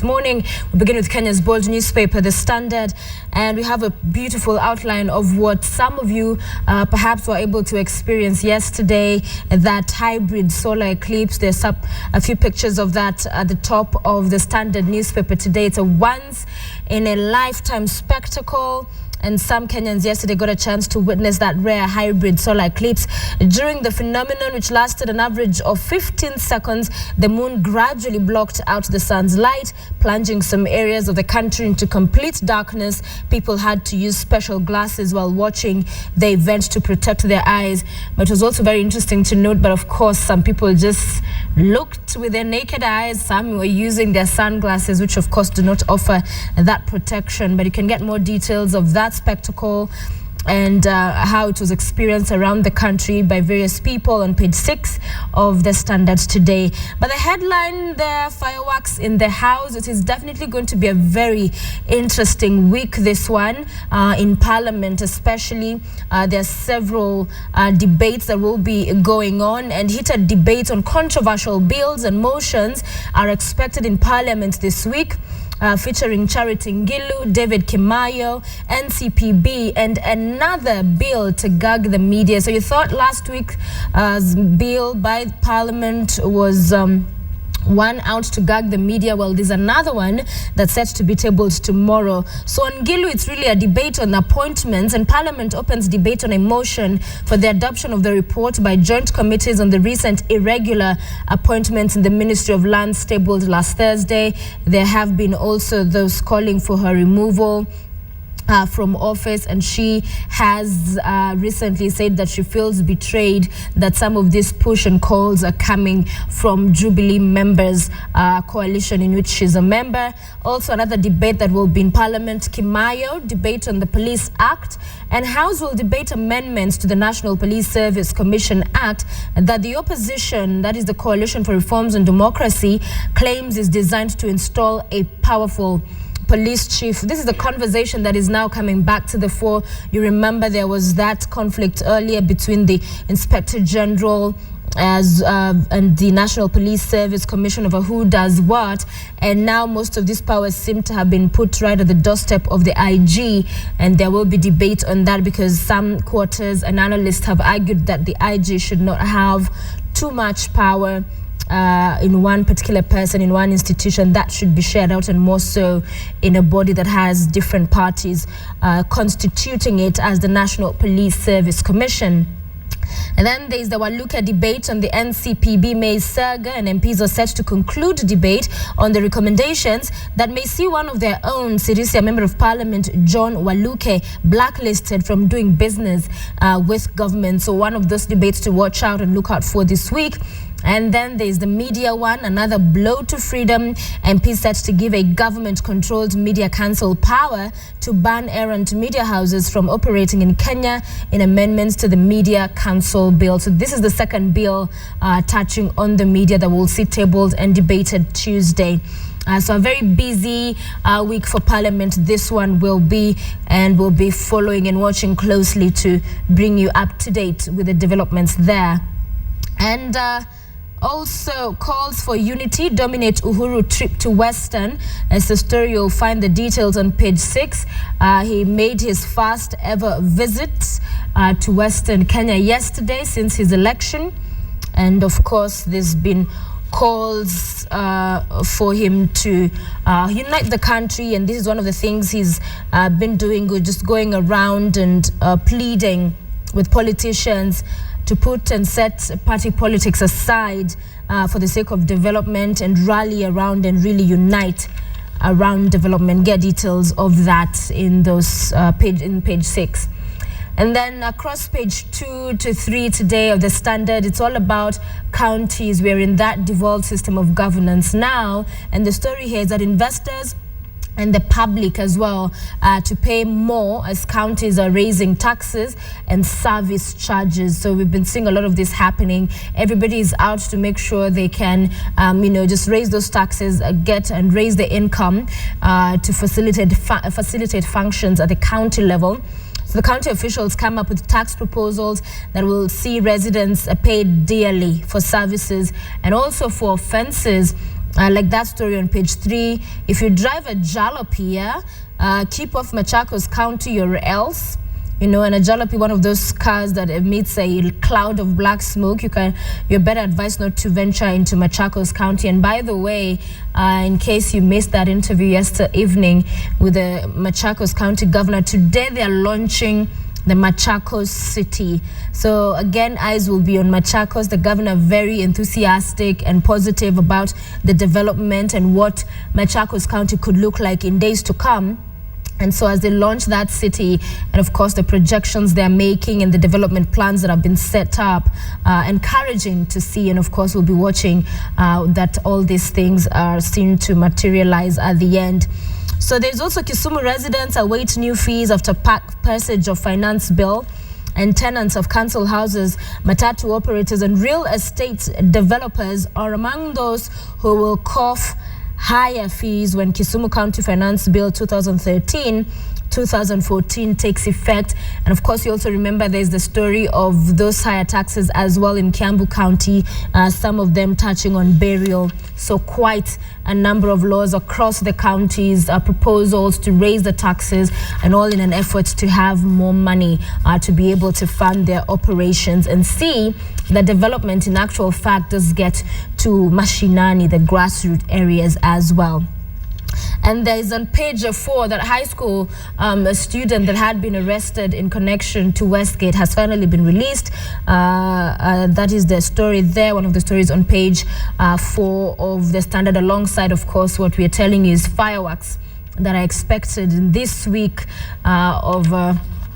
morning. We begin with Kenya's bold newspaper, The Standard, and we have a beautiful outline of what some of you perhaps were able to experience yesterday, that hybrid solar eclipse. There's a few pictures of that at the top of The Standard newspaper today. It's a once-in-a-lifetime spectacle. And some Kenyans yesterday got a chance to witness that rare hybrid solar eclipse. During the phenomenon, which lasted an average of 15 seconds, the moon gradually blocked out the sun's light, plunging some areas of the country into complete darkness. People had to use special glasses while watching the event to protect their eyes. But it was also very interesting to note, but of course, some people just looked with their naked eyes. Some were using their sunglasses, which of course do not offer that protection. But you can get more details of that spectacle and how it was experienced around the country by various people on page 6 of The Standard today. But the headline there, fireworks in the house. It is definitely going to be a very interesting week, this one, in Parliament especially. There are several debates that will be going on, and heated debates on controversial bills and motions are expected in Parliament this week. Featuring Charity Ngilu, David Kimayo, NCPB, and another bill to gag the media. So you thought last week's bill by Parliament was one out to gag the media. Well, there's another one that's set to be tabled tomorrow. So on Ngilu, it's really a debate on appointments, and Parliament opens debate on a motion for the adoption of the report by joint committees on the recent irregular appointments in the Ministry of Lands tabled last Thursday. There have been also those calling for her removal from office, and she has recently said that she feels betrayed that some of these push and calls are coming from Jubilee members coalition in which she's a member. Also another debate that will be in Parliament, Kimayo, debate on the Police Act, and House will debate amendments to the National Police Service Commission Act that the opposition, that is the Coalition for Reforms and Democracy, claims is designed to install a powerful police chief. This is the conversation that is now coming back to the fore. You remember there was that conflict earlier between the Inspector General and the National Police Service Commission over who does what, and now most of these powers seem to have been put right at the doorstep of the IG, and there will be debate on that because some quarters and analysts have argued that the IG should not have too much power in one particular person, in one institution. That should be shared out, and more so in a body that has different parties constituting it as the National Police Service Commission. And then there's the Waluka debate on the NCPB Maize saga, and MPs are set to conclude debate on the recommendations that may see one of their own, Sirisia Member of Parliament John Waluke, blacklisted from doing business with government. So one of those debates to watch out and look out for this week. And then there's the media one, another blow to freedom. MP set to give a government-controlled media council power to ban errant media houses from operating in Kenya in amendments to the Media Council Bill. So this is the second bill touching on the media that will see tabled and debated Tuesday. So a very busy week for Parliament this one will be, and we'll be following and watching closely to bring you up to date with the developments there. And also, calls for unity dominate Uhuru trip to Western. As the story, you'll find the details on page 6. He made his first ever visit to Western Kenya yesterday since his election. And of course, there's been calls for him to unite the country. And this is one of the things he's been doing, just going around and pleading with politicians to put and set party politics aside for the sake of development and rally around and really unite around development. Get details of that in those page 6. And then across page 2 to 3 today of The Standard, it's all about counties. We're in that devolved system of governance now, and the story here is that investors and the public as well to pay more as counties are raising taxes and service charges. So we've been seeing a lot of this happening. Everybody is out to make sure they can, just raise those taxes, get and raise the income to facilitate functions at the county level. So the county officials come up with tax proposals that will see residents paid dearly for services and also for offences like that story on page 3. If you drive a jalopy, keep off Machakos County or else. You know, and a jalopy, one of those cars that emits a cloud of black smoke, you're better advised not to venture into Machakos County. And by the way, in case you missed that interview yesterday evening with the Machakos County governor, today they are launching the Machakos city. So again, eyes will be on Machakos. The governor very enthusiastic and positive about the development and what Machakos County could look like in days to come. And so as they launch that city, and of course the projections they're making and the development plans that have been set up, encouraging to see, and of course we'll be watching that all these things are seen to materialize at the end. So there's also Kisumu residents await new fees after passage of finance bill, and tenants of council houses, matatu operators and real estate developers are among those who will cough higher fees when Kisumu County Finance Bill 2013-2014 takes effect. And of course, you also remember there's the story of those higher taxes as well in Kiambu County, some of them touching on burial. So quite a number of laws across the counties, proposals to raise the taxes, and all in an effort to have more money to be able to fund their operations and see the development in actual fact does get to mashinani, the grassroots areas as well. And there is on page 4 that high school a student that had been arrested in connection to Westgate has finally been released. That is the story there, one of the stories on page 4 of the Standard, alongside, of course, what we are telling you is fireworks that are expected in this week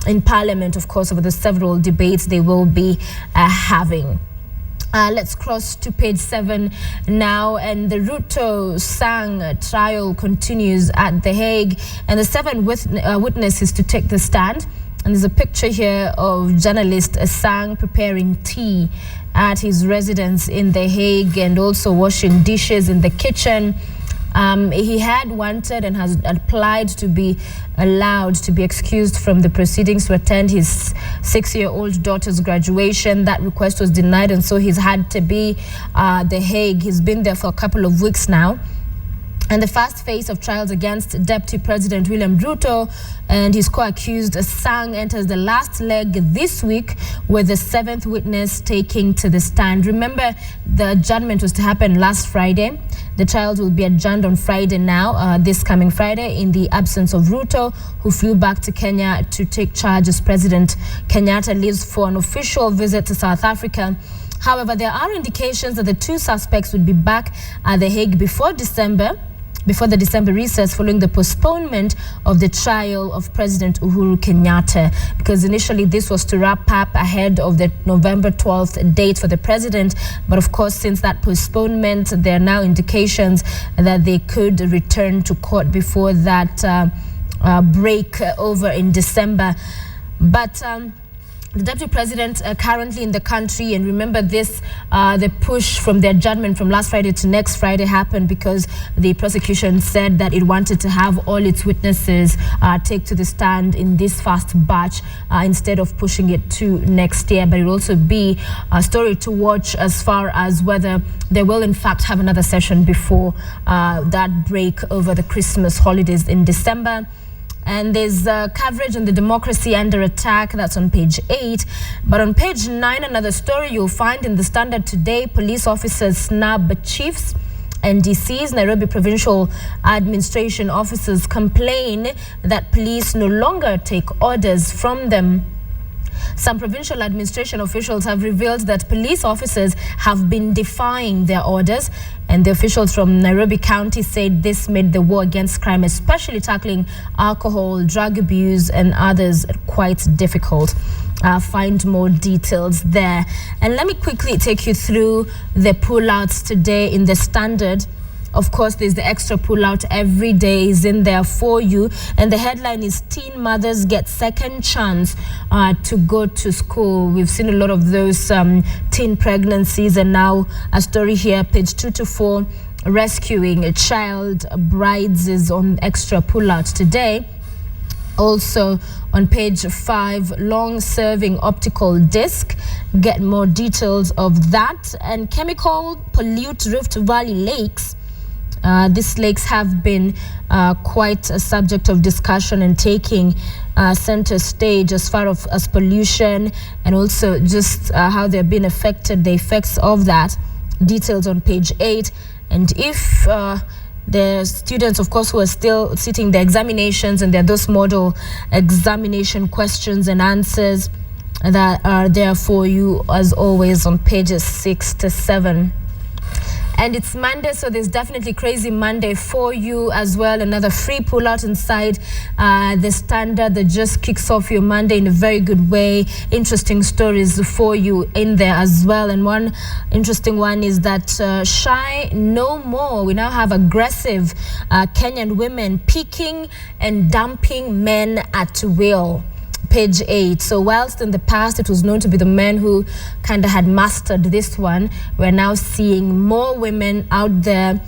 in Parliament, of course, over the several debates they will be having. Let's cross to page 7 now, and the Ruto Sang trial continues at The Hague, and the 7 witnesses to take the stand. And there's a picture here of journalist Sang preparing tea at his residence in The Hague and also washing dishes in the kitchen. He had wanted and has applied to be allowed to be excused from the proceedings to attend his 6-year-old daughter's graduation. That request was denied, and so he's had to be The Hague. He's been there for a couple of weeks now. And the first phase of trials against Deputy President William Ruto and his co-accused Sang enters the last leg this week, with the 7th witness taking to the stand. Remember, the adjournment was to happen last Friday. The trials will be adjourned on Friday now, this coming Friday, in the absence of Ruto, who flew back to Kenya to take charge as President Kenyatta leaves for an official visit to South Africa. However, there are indications that the 2 suspects would be back at The Hague before the December recess, following the postponement of the trial of President Uhuru Kenyatta, because initially this was to wrap up ahead of the November 12th date for the president. But of course, since that postponement, there are now indications that they could return to court before that break over in December. But the deputy president currently in the country, and remember this, the push from the adjournment from last Friday to next Friday happened because the prosecution said that it wanted to have all its witnesses take to the stand in this first batch instead of pushing it to next year. But it will also be a story to watch as far as whether they will in fact have another session before that break over the Christmas holidays in December. And there's coverage on the democracy under attack. That's on page 8. But on page 9, another story you'll find in the Standard today: police officers snub chiefs and DCs. Nairobi Provincial Administration officers complain that police no longer take orders from them. Some provincial administration officials have revealed that police officers have been defying their orders, and the officials from Nairobi County said this made the war against crime, especially tackling alcohol, drug abuse and others, quite difficult. Find more details there. And let me quickly take you through the pullouts today in the Standard. Of course, there's the extra pullout every day is in there for you. And the headline is Teen Mothers Get Second Chance to Go to School. We've seen a lot of those teen pregnancies, and now a story here, page 2 to 4, rescuing a child brides is on extra pullout today. Also on page 5, long-serving optical disc. Get more details of that. And chemical pollute Rift Valley lakes. These lakes have been quite a subject of discussion and taking center stage as far as pollution and also just how they've been affected, the effects of that. Details on page 8. And if the students, of course, who are still sitting the examinations, and there are those model examination questions and answers that are there for you, as always, on pages 6 to 7. And it's Monday, so there's definitely Crazy Monday for you as well. Another free pullout inside the Standard that just kicks off your Monday in a very good way. Interesting stories for you in there as well. And one interesting one is that shy no more. We now have aggressive Kenyan women picking and dumping men at will. Page 8. So whilst in the past it was known to be the men who kind of had mastered this one, we're now seeing more women out there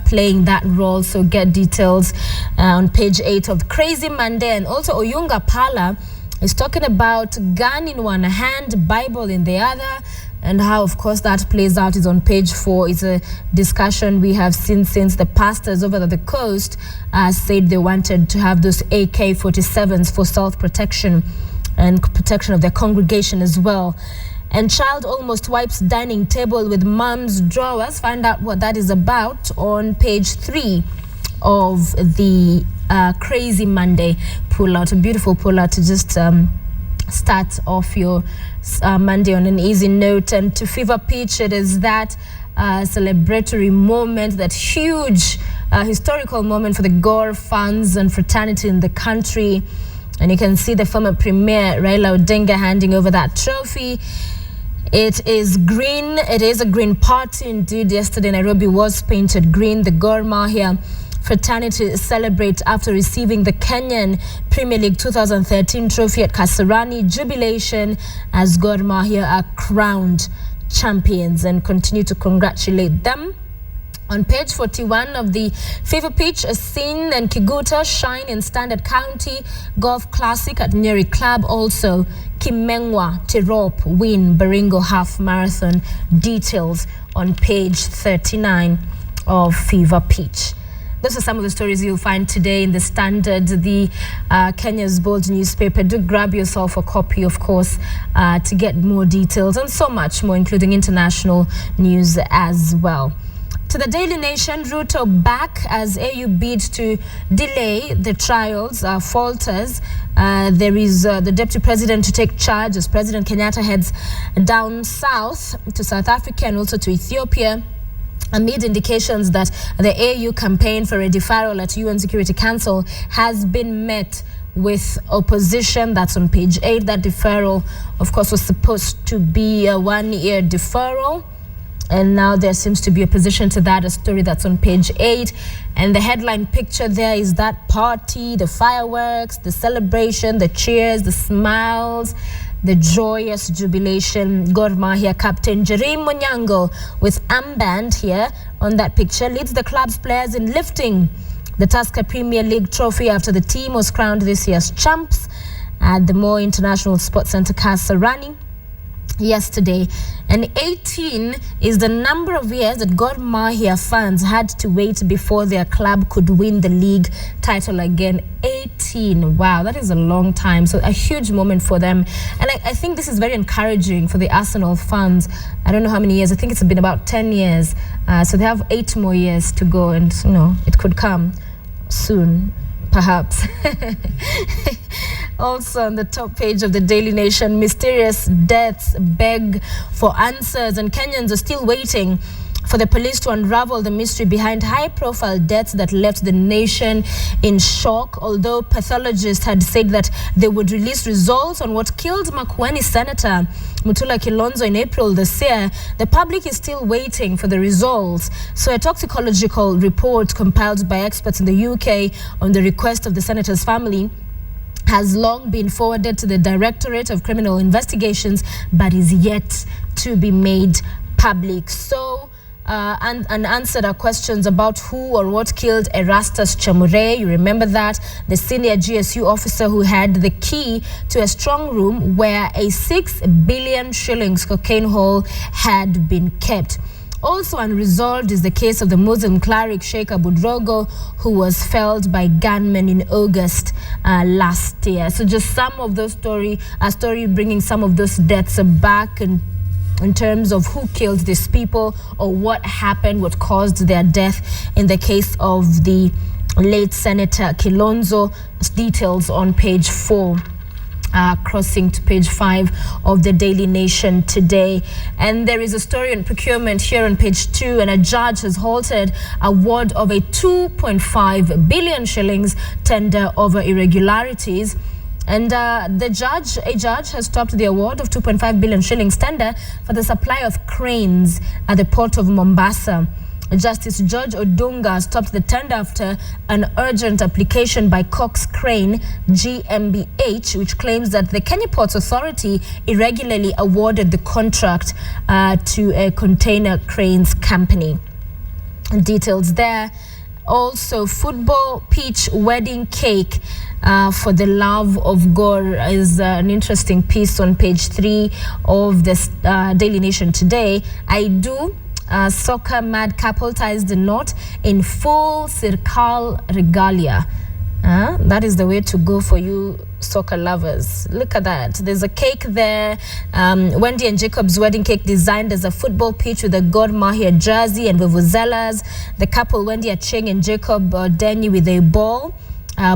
playing that role. So get details on page 8 of Crazy Monday. And also Oyunga Pala is talking about gun in one hand, Bible in the other, and how, of course, that plays out is on page 4. It's a discussion we have seen since the pastors over the coast said they wanted to have those AK-47s for self-protection and protection of their congregation as well. And child almost wipes dining table with mom's drawers. Find out what that is about on page 3 of the Crazy Monday pullout. A beautiful pullout to just start off your Monday on an easy note. And to Fever Pitch, it is that celebratory moment, that huge historical moment for the Gor fans and fraternity in the country. And you can see the former Premier Raila Odinga handing over that trophy. It is green. It is a green party indeed. Yesterday Nairobi was painted green. The Gor Mahia fraternity celebrate after receiving the Kenyan Premier League 2013 trophy at Kasarani. Jubilation as Gor Mahia are crowned champions, and continue to congratulate them. On page 41 of the Fever Pitch, Asin and Kiguta shine in Standard County Golf Classic at Nyeri Club. Also, Kimengwa Tirop win Baringo Half Marathon. Details on page 39 of Fever Pitch. Those are some of the stories you'll find today in the Standard, the Kenya's bold newspaper. Do grab yourself a copy, of course, to get more details and so much more, including international news as well. To the Daily Nation, Ruto back as AU bids to delay the trials falters. There is the Deputy President to take charge as President Kenyatta heads down south to South Africa and also to Ethiopia, amid indications that the AU campaign for a deferral at UN Security Council has been met with opposition. That's on page 8. That deferral, of course, was supposed to be a one-year deferral, and now there seems to be opposition to that, a story that's on page 8. And the headline picture there is that party, the fireworks, the celebration, the cheers, the smiles, the joyous jubilation. Gor Mahia captain Jerim Monyango with armband here on that picture leads the club's players in lifting the Tusker Premier League trophy after the team was crowned this year's champs at the Moi International Sports Centre Kasarani yesterday. And 18 is the number of years that Gor Mahia fans had to wait before their club could win the league title again. 18. Wow, that is a long time. So a huge moment for them. And I think this is very encouraging for the Arsenal fans. I don't know how many years. I think it's been about 10 years. So they have 8 more years to go, and you know, it could come soon, perhaps. Also on the top page of the Daily Nation, mysterious deaths beg for answers, and Kenyans are still waiting for the police to unravel the mystery behind high-profile deaths that left the nation in shock. Although pathologists had said that they would release results on what killed Makueni Senator Mutula Kilonzo in April this year, the public is still waiting for the results. So a toxicological report compiled by experts in the UK on the request of the senator's family has long been forwarded to the Directorate of Criminal Investigations, but is yet to be made public. So, and answered our questions about who or what killed Erastus Chamure. You remember that, the senior GSU officer who had the key to a strong room where a 6 billion shillings cocaine haul had been kept. Also unresolved is the case of the Muslim cleric Sheikh Abu Drogo, who was felled by gunmen in August last year. So just some of those story bringing some of those deaths back in terms of who killed these people or what happened, what caused their death in the case of the late Senator Kilonzo. Details on page 4. Crossing to page 5 of the Daily Nation today. And there is a story on procurement here on page 2, and a judge has halted award of a 2.5 billion shillings tender over irregularities. And a judge has stopped the award of 2.5 billion shillings tender for the supply of cranes at the port of Mombasa. Justice George Odunga stopped the tender after an urgent application by Cox Crane GmbH, which claims that the Kenya Ports Authority irregularly awarded the contract to a container cranes company. Details there. Also, football pitch wedding cake for the love of God is an interesting piece on page 3 of the Daily Nation today. Soccer mad couple ties the knot in full circle regalia. That is the way to go for you soccer lovers. Look at that. There's a cake there. Wendy and Jacob's wedding cake designed as a football pitch with a Gor Mahia jersey and vuvuzelas. The couple, Wendy Acheng and Jacob Denny, with a ball.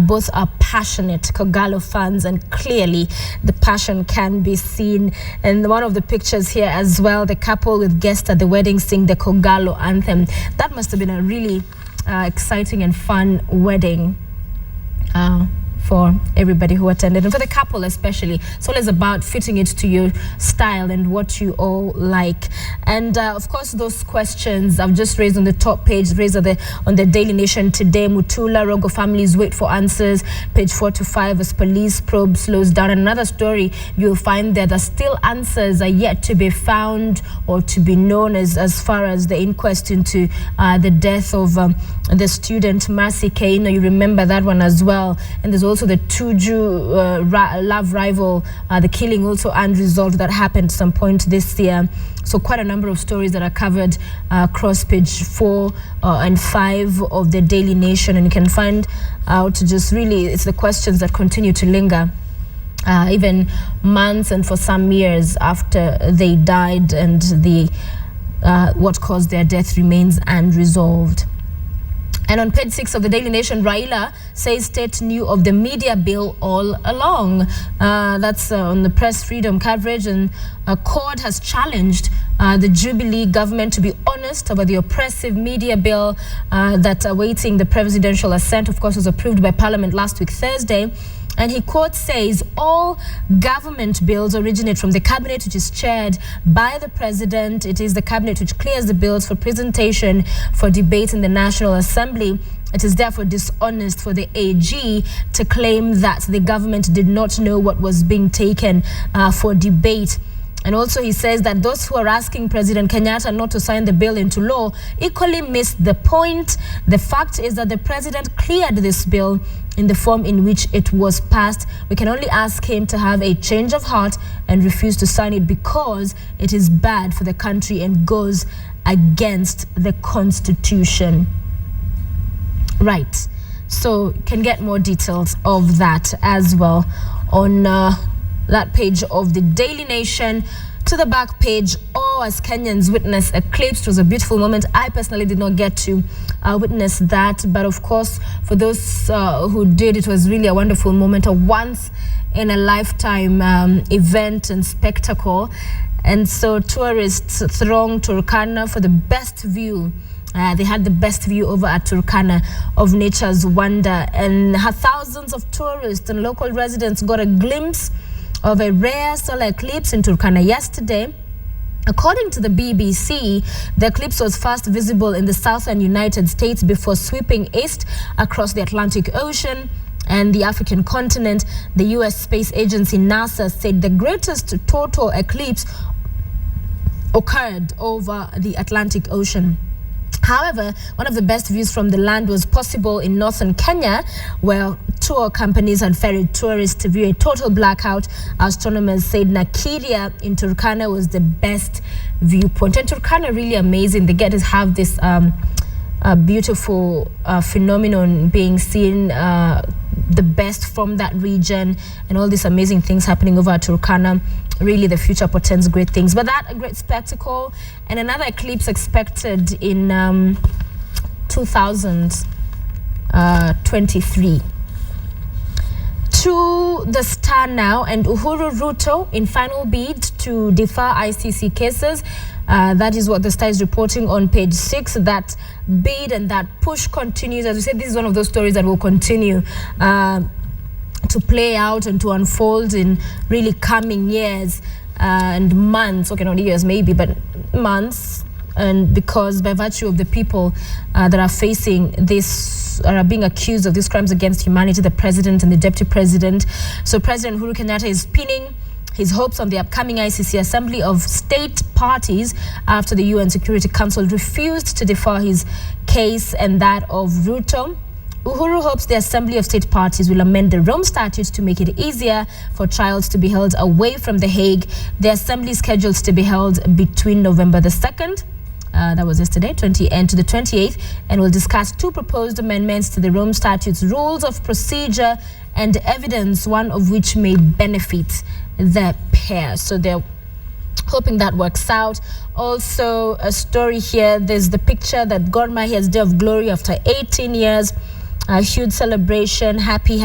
Both are passionate Kogalo fans, and clearly the passion can be seen. And one of the pictures here as well, the couple with guests at the wedding sing the Kogalo anthem. That must have been a really exciting and fun wedding for everybody who attended, and for the couple especially. It's always about fitting it to your style and what you all like. And of course, those questions I've just raised on the top page, raised on the Daily Nation today. Mutula Rogo families wait for answers, page 4 to 5, as police probe slows down. Another story you'll find there that still answers are yet to be found or to be known as far as the inquest into the death of the student Mercy Keino. You remember that one as well. And there's also the Tuju love rival, the killing also unresolved that happened at some point this year. So quite a number of stories that are covered across page 4 and 5 of the Daily Nation. And you can find out just really, it's the questions that continue to linger even months and for some years after they died, and the what caused their death remains unresolved. And on page 6 of the Daily Nation, Raila says state knew of the media bill all along. That's on the press freedom coverage. And a court has challenged the Jubilee government to be honest about the oppressive media bill that's awaiting the presidential assent. Of course, was approved by Parliament last week, Thursday. And he, quote, says all government bills originate from the cabinet, which is chaired by the president. It is the cabinet which clears the bills for presentation for debate in the National Assembly. It is therefore dishonest for the AG to claim that the government did not know what was being taken for debate. And also he says that those who are asking President Kenyatta not to sign the bill into law equally missed the point. The fact is that the president cleared this bill in the form in which it was passed. We can only ask him to have a change of heart and refuse to sign it because it is bad for the country and goes against the Constitution. Right. So you can get more details of that as well on that page of the Daily Nation. To the back page, as Kenyans witness eclipse. It was a beautiful moment. I personally did not get to witness that, but of course, for those who did, it was really a wonderful moment, a once-in-a-lifetime event and spectacle. And so tourists thronged Turkana for the best view. They had the best view over at Turkana of nature's wonder, and thousands of tourists and local residents got a glimpse of a rare solar eclipse in Turkana yesterday. According to the BBC, the eclipse was first visible in the southern United States before sweeping east across the Atlantic Ocean and the African continent. The U.S. space agency NASA said the greatest total eclipse occurred over the Atlantic Ocean. However, one of the best views from the land was possible in northern Kenya, where tour companies had ferried tourists to view a total blackout. Astronomers said Nakiria in Turkana was the best viewpoint. And Turkana really amazing. They get to have this beautiful phenomenon being seen, the best from that region, and all these amazing things happening over at Turkana. Really, the future portends great things. But that, a great spectacle. And another eclipse expected in 2023. To the Star now, and Uhuru Ruto in final bid to defer ICC cases. That is what the Star is reporting on page 6. That bid and that push continues. As we said, this is one of those stories that will continue to play out and to unfold in really coming years and months. Okay, not years maybe, but months. And because by virtue of the people that are facing this, are being accused of these crimes against humanity, the president and the deputy president. So President Uhuru Kenyatta is pinning his hopes on the upcoming ICC Assembly of State Parties after the UN Security Council refused to defer his case and that of Ruto. Uhuru hopes the Assembly of State Parties will amend the Rome Statute to make it easier for trials to be held away from The Hague. The Assembly is scheduled to be held between November the 2nd, that was yesterday, and to the 28th, and will discuss 2 proposed amendments to the Rome Statute's rules of procedure and evidence, one of which may benefit the pair. So they're hoping that works out. Also, a story here, there's the picture that Gor Mahia's Day of Glory after 18 years. A huge celebration, happy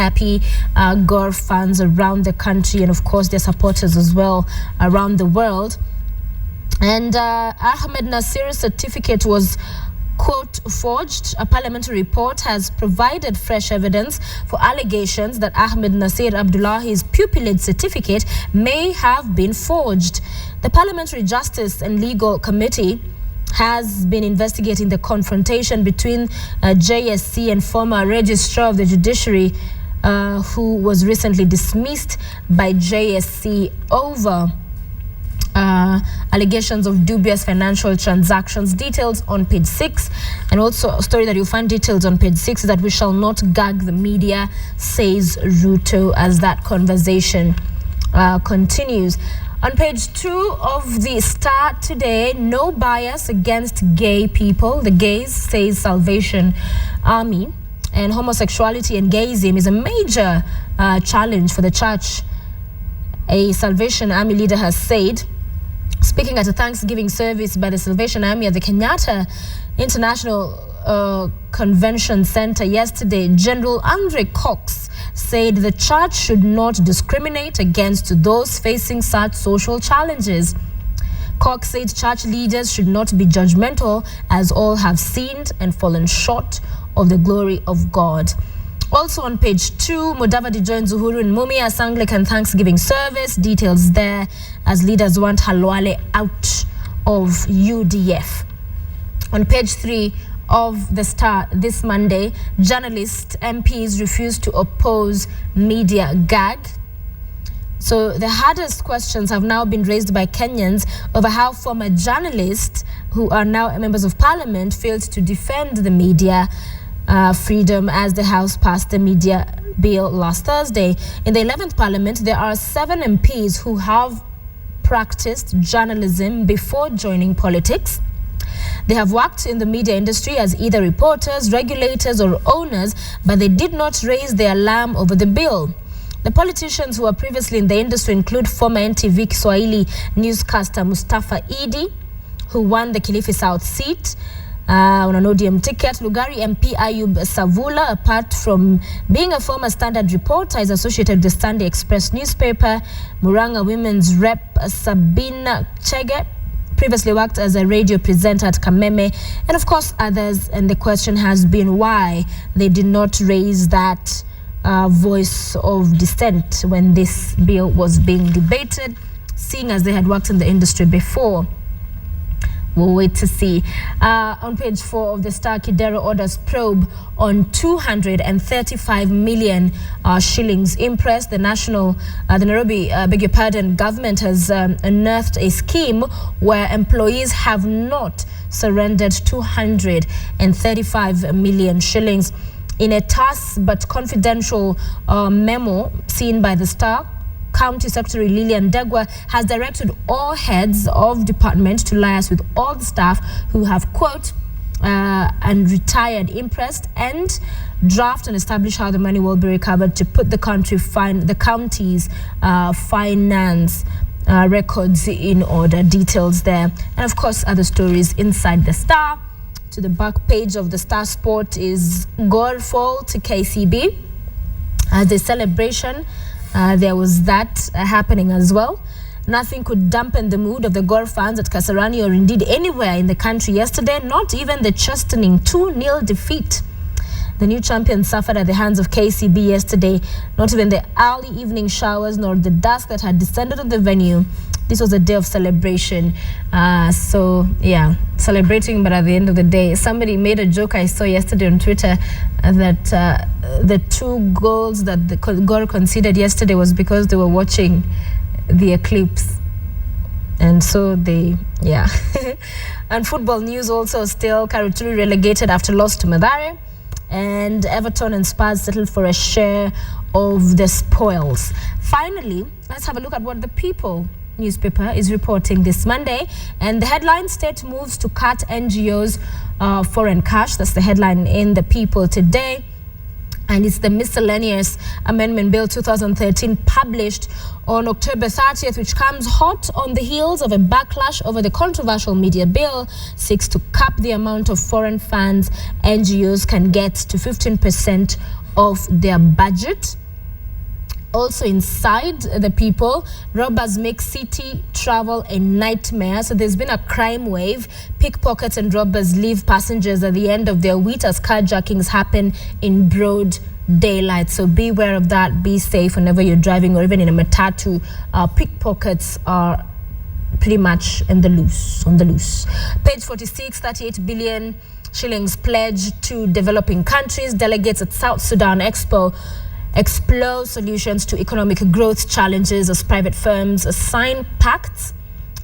Gor fans around the country, and of course their supporters as well around the world. And Ahmed Nasir's certificate was, quote, forged. A parliamentary report has provided fresh evidence for allegations that Ahmed Nasir Abdullahi's pupillage certificate may have been forged. The Parliamentary Justice and Legal Committee has been investigating the confrontation between JSC and former Registrar of the Judiciary, who was recently dismissed by JSC over allegations of dubious financial transactions. Details on page 6, and also a story that you'll find details on page 6 that we shall not gag the media, says Ruto, as that conversation continues. On page 2 of the Star today, no bias against gay people. The gays, says Salvation Army, and homosexuality and gayism is a major challenge for the church, a Salvation Army leader has said. Speaking at a Thanksgiving service by the Salvation Army at the Kenyatta International Convention Center yesterday, General Andre Cox said the church should not discriminate against those facing such social challenges. Cox said church leaders should not be judgmental, as all have sinned and fallen short of the glory of God. Also on page 2, Mudavadi joins Uhuru in Mumia's Anglican Thanksgiving service. Details there, as leaders want Halwale out of UDF. On page 3 of the Star this Monday, journalists, MPs refused to oppose media gag. So the hardest questions have now been raised by Kenyans over how former journalists, who are now members of parliament, failed to defend the media freedom as the House passed the media bill last Thursday. In the 11th Parliament, there are 7 MPs who have practiced journalism before joining politics. They have worked in the media industry as either reporters, regulators, or owners, but they did not raise the alarm over the bill. The politicians who were previously in the industry include former NTV Kiswahili newscaster Mustafa Idi, who won the Kilifi South seat on an ODM ticket. Lugari MP Ayub Savula, apart from being a former Standard reporter, is associated with the Sunday Express newspaper. Muranga Women's Rep Sabina Chege previously worked as a radio presenter at Kameme, and of course others. And the question has been why they did not raise that voice of dissent when this bill was being debated, seeing as they had worked in the industry before. We'll wait to see. On page 4 of the Star, Kidero orders probe on 235 million shillings. Impressed, the Nairobi, government has unearthed a scheme where employees have not surrendered 235 million shillings. In a terse but confidential memo seen by the Star, County Secretary Lillian Degwa has directed all heads of department to liaise with all the staff who have, quote, and retired impressed, and draft and establish how the money will be recovered to put the county's finance records in order. Details there, and of course other stories inside the Star. To the back page of the Star Sport is Gor fall to KCB as a celebration. There was that happening as well. Nothing could dampen the mood of the Gor fans at Kasarani or indeed anywhere in the country yesterday, not even the chastening 2-0 defeat. The new champions suffered at the hands of KCB yesterday. Not even the early evening showers nor the dusk that had descended on the venue. This was a day of celebration. So, yeah, celebrating, but at the end of the day, somebody made a joke I saw yesterday on Twitter that the 2 goals that the Gor conceded yesterday was because they were watching the eclipse. And so they, yeah. And football news also still, Karuturi relegated after loss to Mathare. And Everton and Spurs settled for a share of the spoils. Finally, let's have a look at what the People newspaper is reporting this Monday. And the headline, State moves to cut NGOs foreign cash. That's the headline in the People today. And it's the Miscellaneous Amendment Bill 2013 published on October 30th, which comes hot on the heels of a backlash over the controversial media bill, seeks to cap the amount of foreign funds NGOs can get to 15% of their budget. Also inside the People, robbers make city travel a nightmare. So there's been a crime wave. Pickpockets and robbers leave passengers at the end of their wheat as carjackings happen in broad daylight. So beware of that. Be safe whenever you're driving or even in a matatu. Pickpockets are pretty much on the loose. Page 46, 38 billion shillings pledged to developing countries. Delegates at South Sudan Expo explore solutions to economic growth challenges as private firms sign pacts.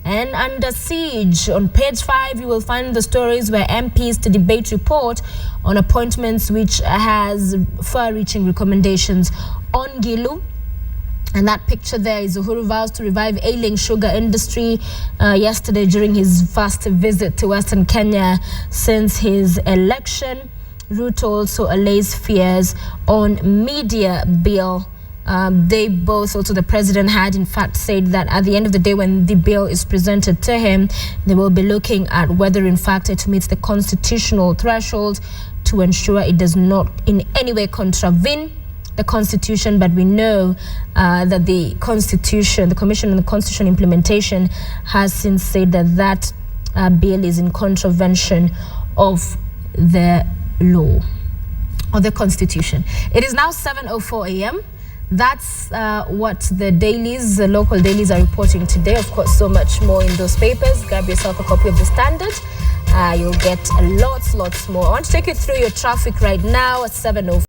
And under siege, on page 5, you will find the stories where MPs to debate report on appointments which has far-reaching recommendations on Gilu. And that picture there is Uhuru vows to revive ailing sugar industry yesterday during his first visit to Western Kenya since his election. Ruto also allays fears on media bill. They both, also the president had in fact said that at the end of the day when the bill is presented to him, they will be looking at whether in fact it meets the constitutional threshold to ensure it does not in any way contravene the constitution. But we know that the constitution, the Commission on the Constitution Implementation has since said that bill is in contravention of the law or the constitution. It is now 7:04 a.m. That's what the dailies, the local dailies are reporting today. Of course, so much more in those papers. Grab yourself a copy of the Standard. You'll get lots more. I want to take you through your traffic right now at 7:04.